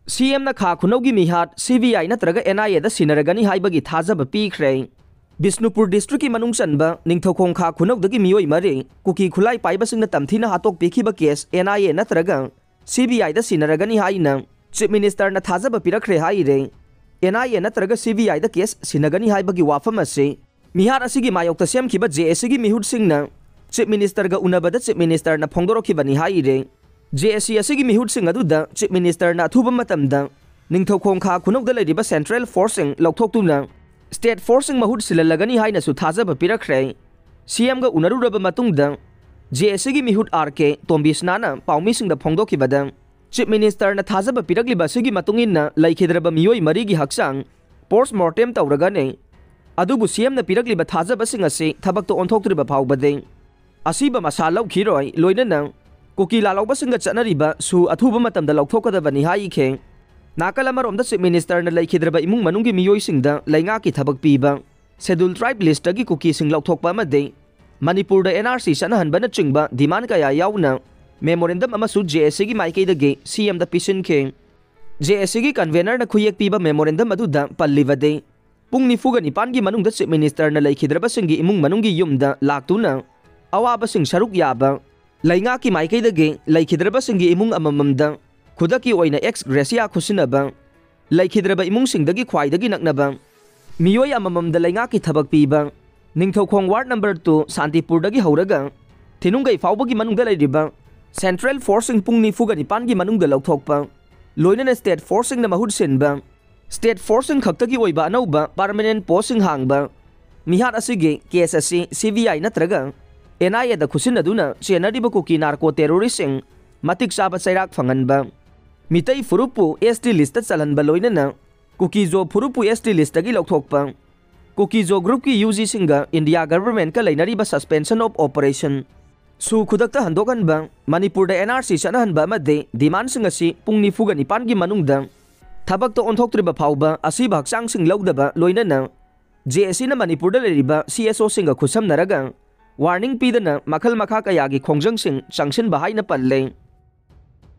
CM na खा खुनौगी मिहात CBI नत्रगा NIA दा सिनरगनी हाइबगी थाजब पीख्रे बिष्णुपुर डिस्ट्रिक्ट की मनुंग चनबा निंगथौखोंग खा खुनौदगी मियोय मरे कुकी खुलाई पाइबसिंग न तमथीना हातोक पीखिबा केस NIA नत्रगा CBI दा सिनरगनी हाइना चीफ मिनिस्टर न थाजब पिरख्रे हाइरे NIA नत्रगा CBI दा केस सिनगनी हाइबगी वाफम असे मिहार असिगी मायोक्ता सेमखिबा JSC गी मिहुट सिंगना चीफ मिनिस्टर गा उनबदा चीफ मिनिस्टर न फोंगदोरखिबनी हाइरे JSC असिगी मिहुट सिंग अदुदा चीफ मिनिस्टर न अथुबा मतमदा निंगथौखोंग खा खुनौदा लैरिबा सेंट्रल फोर्सिंग लौथोक्तुना स्टेट फोर्सिंग महूट सिललगनी हाइनसु थाजब पिरख्रे CM गा उनरुरबा मतुंगदा JSC गी मिहुट RK तोंबिसनाना पाउमीसिंग दा फोंगदोखिबदा चीफ मिनिस्टर न थाजब पिरक्लिबा सिगी मतुंगिना लैखिद्रबा मियोय मरीगी हक्सांग पोस्टमार्टम तौरगने अदुबु CM न पिरक्लिबा थाजबसिंग असे थबक्तो ओंथोक्तरिबा फाउबदे असिबा मसा लौखिरोय लोइनना कुकी लालौबसिंग चनरिबा सु अथुबा मतमदा लौथोकदबनी हाइखे नाकल अमरोमदा चीफ मिनिस्टर न लैखिद्रबा इमुंग मनुंगी मियोयसिंगदा लैंगा की थबक पीबा शेड्यूल ट्राइब लिस्टगी कुकी सिंग लौथोकपा अमदे मणिपुरदा NRC सनहनबना चिंगबा डिमांड कया याउना मेमोरेंडम अमसु JSC गी माइकेदगे CM दा पिसिनखे JSC गी कन्वेनर न खुयेक पीबा मेमोरेंडम अदुदा पल्लिबदे पुंग 49 गी मनुंगदा चीफ मिनिस्टर न लैखिद्रबसिंगी इमुंग मनुंगी युमदा लाक्तुना अवाबसिंग सरुक याबा लैंगा की माइकेदगे लैखिद्रबसिंगी इमुंग अमममदा खुदकी ओइना एक्स ग्रेसिया खुसिनबा लैखिद्रबा इमुंगसिंगदगी ख्वाइदगी नकनबा मियोय अमममदा लैंगा की थबक पीबा निंगथौखोंग वार्ड नंबर 2 शांतिपुरदगी हौरगा थिनुंगै फाउबगी मनुंगदा लैरिबा सेंट्रल फोर्सिंग पुंग 49 गी मनुंगदा लौथोकपा लोइनना स्टेट फोर्सिंग न महुट सिनबा स्टेट फोर्सिंग खक्तगी ओइबा अनौबा परमानेंट पोस्टिंग हांगबा मिहार असिगे केस असि CBI नत्रगा NIA दा खुसिनदुना चेनरिबा कुकी नार्को टेररिस्टिंग मतिक चाबा चैराक फंगनबा मितै फुरुपु ST list चलनबा लोइनना Kuki-Zo फुरुपु ST लिस्टगी लौथोकपा Kuki-Zo group की UG सिंगा इंडिया गवर्नमेंट का लैनरिबा सस्पेंशन ऑफ ऑपरेशन सु खुदक्ता हंदोकनबा मणिपुरदा NRC सनहनबा अमदे डिमांड सिंग असि पुंग 49 गी मनुंगदा थबक्तो ओंथोक्तरिबा फाउबा असिबा हक्सांग सिंग लौदबा लोइनना JSC न मणिपुरदा लैरिबा CSO सिंगा खुसमनरगा वार्निंग पीदना मखल मखा कयागी खोंजंग सिंग चंगसिन बहाइना पल्ले